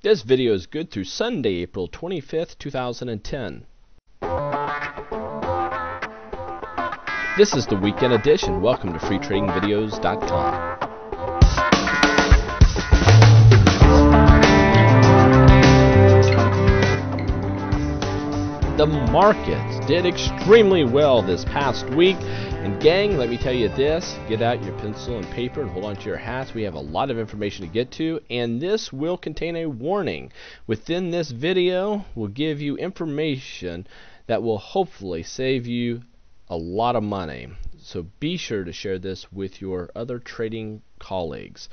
This video is good through Sunday, April 25th, 2010. This is the weekend edition. Welcome to freetradingvideos.com. The markets did extremely well this past week. And gang, let me tell you this, get out your pencil and paper and hold on to your hats. We have a lot of information to get to, and this will contain a warning. Within this video, we'll give you information that will hopefully save you a lot of money. So be sure to share this with your other trading colleagues.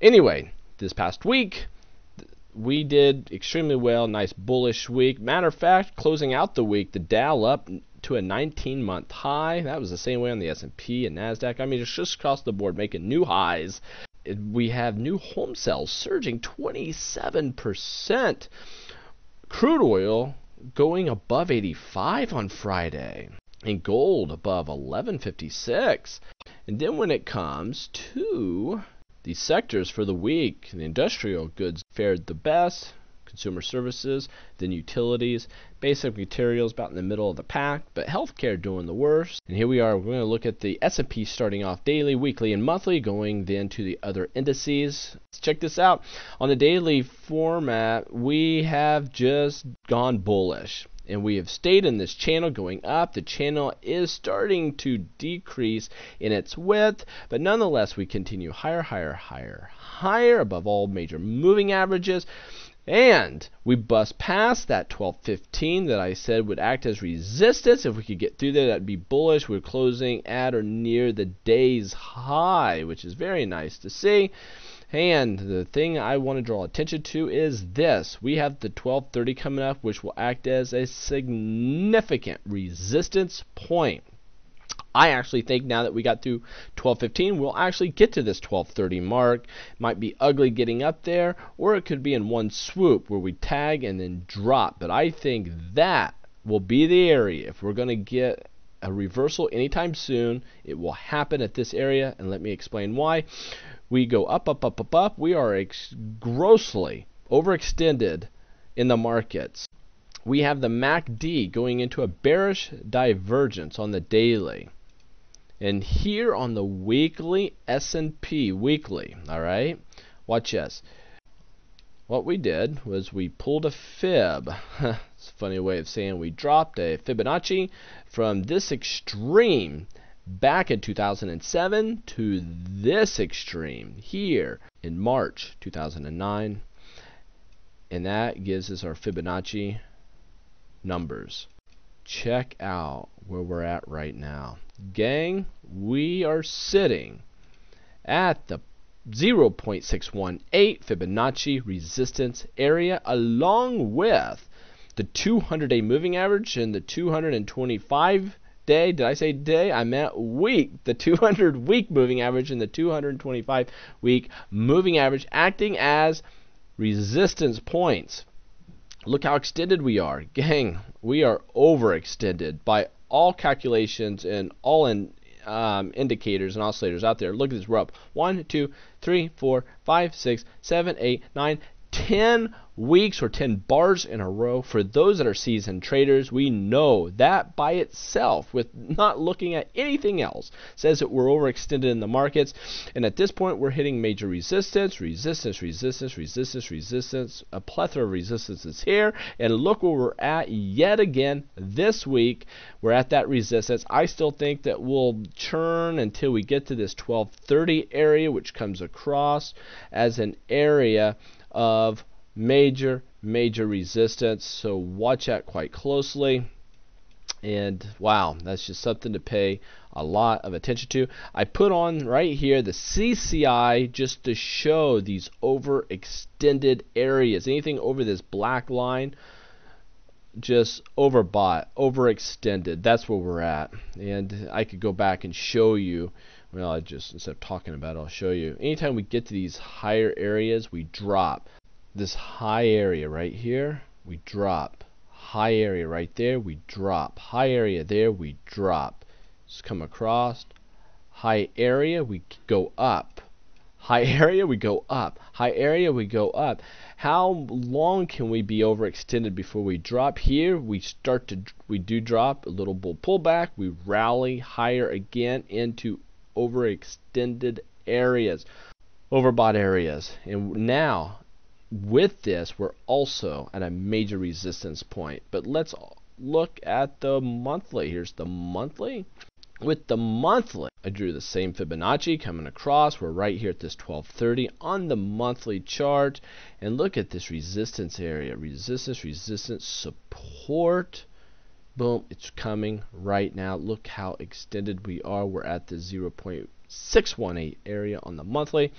Anyway, this past week, we did extremely well. Nice bullish week. Matter of fact, closing out the week, the Dow up to a 19-month high. That was the same way on the S&P and NASDAQ. I mean, it's just across the board making new highs. We have new home sales surging 27%. Crude oil going above 85 on Friday. And gold above 1156. And then when it comes to the sectors for the week, the industrial goods fared the best, consumer services, then utilities, basic materials about in the middle of the pack, but healthcare doing the worst. And here we are, we're going to look at the S&P starting off daily, weekly, and monthly, going then to the other indices. Let's check this out. On the daily format, we have just gone bullish. And we have stayed in this channel going up. The channel is starting to decrease in its width, but nonetheless we continue higher, higher, higher, higher above all major moving averages. And we bust past that 1215 that I said would act as resistance. If we could get through there, that'd be bullish. We're closing at or near the day's high, which is very nice to see. And the thing I want to draw attention to is this. We have the 1230 coming up, which will act as a significant resistance point. I actually think now that we got through 1215, we'll actually get to this 1230 mark. Might be ugly getting up there, or it could be in one swoop where we tag and then drop. But I think that will be the area. If we're going to get a reversal anytime soon, it will happen at this area, and let me explain why. We go up, up, up, up, up. We are grossly overextended in the markets. We have the MACD going into a bearish divergence on the daily. And here on the weekly, S&P weekly, all right, watch this. What we did was we pulled a fib. It's a funny way of saying we dropped a Fibonacci from this extreme back in 2007 to this extreme here in March 2009. And that gives us our Fibonacci numbers. Check out where we're at right now. Gang, we are sitting at the 0.618 Fibonacci resistance area, along with the 200-day moving average and the 225-day, did I say day? I meant week. The 200-week moving average and the 225-week moving average acting as resistance points. Look how extended we are. Gang, we are overextended by all calculations and all indicators and oscillators out there. Look at this. We're up 1, 2, 3, 4, 5, 6, 7, 8, 9, 10 weeks or 10 bars in a row. For those that are seasoned traders, we know that by itself, with not looking at anything else, says that we're overextended in the markets. And at this point, we're hitting major resistance, resistance, resistance, resistance, resistance. A plethora of resistances here. And look where we're at yet again this week. We're at that resistance. I still think that we'll churn until we get to this 1230 area, which comes across as an area of major resistance. So watch that quite closely. And wow, that's just something to pay a lot of attention to. I put on right here the CCI just to show these overextended areas. Anything over this black line, just overbought, overextended. That's where we're at. And I could go back and show you. Well, instead of talking about it, I'll show you. Anytime we get to these higher areas, we drop. This high area right here, we drop. High area right there, we drop. High area there, we drop. Just come across. High area, we go up. High area, we go up. High area, we go up. How long can we be overextended before we drop? Here, we do drop a little bull pullback. We rally higher again into overextended areas, overbought areas. And now, with this, we're also at a major resistance point. But let's look at the monthly. Here's the monthly. With the monthly, I drew the same Fibonacci coming across. We're right here at this 1230 on the monthly chart. And look at this resistance area. Resistance, resistance, support. Boom, it's coming right now. Look how extended we are. We're at the 0.618 area on the monthly.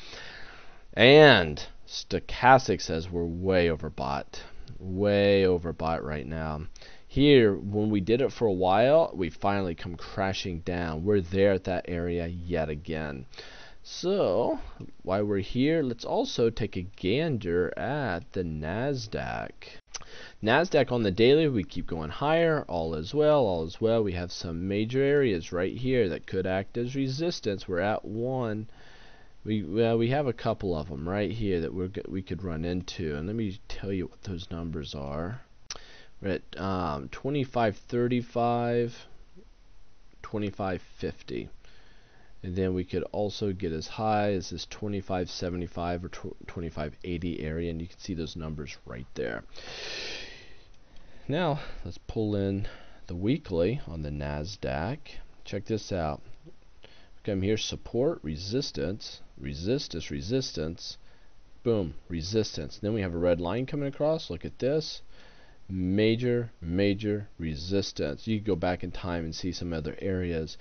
And stochastic says we're way overbought. Way overbought right now. Here, when we did it for a while, we finally come crashing down. We're there at that area yet again. So, while we're here, let's also take a gander at the NASDAQ. NASDAQ on the daily, we keep going higher. All is well, all is well. We have some major areas right here that could act as resistance. We're at one. We have a couple of them right here that we could run into. And let me tell you what those numbers are. We're at 25.35, 25.50, and then we could also get as high as this 25.75 or 25.80 area, and you can see those numbers right there. Now let's pull in the weekly on the NASDAQ. Check this out. Come here, support, resistance, resistance, resistance, boom, resistance. Then we have a red line coming across. Look at this. Major resistance. You can go back in time and see some other areas,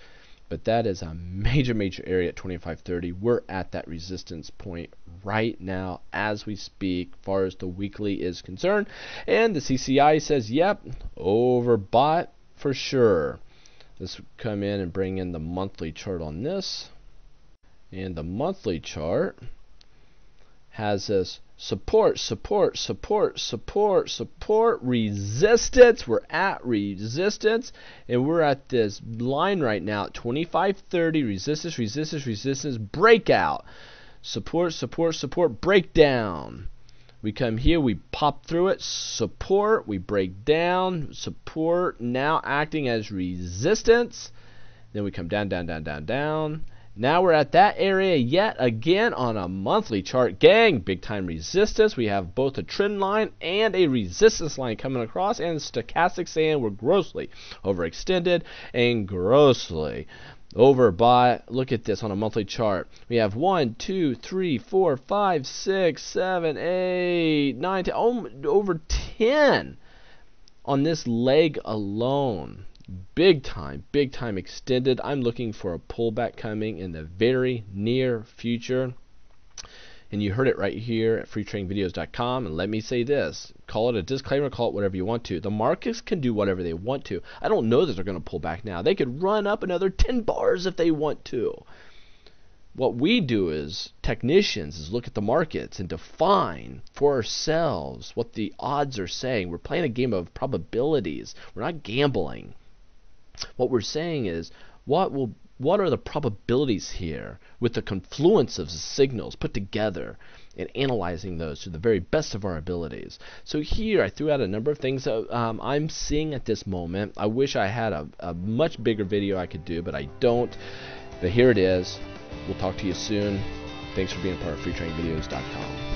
but that is a major area at 25.30. We're at that resistance point right now as we speak, far as the weekly is concerned. And the CCI says, yep, overbought for sure. Let's come in and bring in the monthly chart on this. And the monthly chart has this support, resistance. We're at resistance, and we're at this line right now at 25.30. Resistance, breakout. Support, breakdown. We come here, we pop through it, support, we break down, support now acting as resistance. Then we come down. Now we're at that area yet again on a monthly chart. Gang, big time resistance. We have both a trend line and a resistance line coming across, and stochastic saying we're grossly overextended and grossly overbought. Look at this on a monthly chart. We have 1, 2, 3, 4, 5, 6, 7, 8, 9, 10, over 10 on this leg alone. Big time extended. I'm looking for a pullback coming in the very near future. And you heard it right here at freetradingvideos.com. And let me say this. Call it a disclaimer. Call it whatever you want to. The markets can do whatever they want to. I don't know that they're going to pull back now. They could run up another 10 bars if they want to. What we do as technicians is look at the markets and define for ourselves what the odds are saying. We're playing a game of probabilities. We're not gambling. What we're saying is, what are the probabilities here with the confluence of the signals put together and analyzing those to the very best of our abilities. So here I threw out a number of things that I'm seeing at this moment. I wish I had a much bigger video I could do, but I don't. But here it is. We'll talk to you soon. Thanks for being a part of freetradingvideos.com.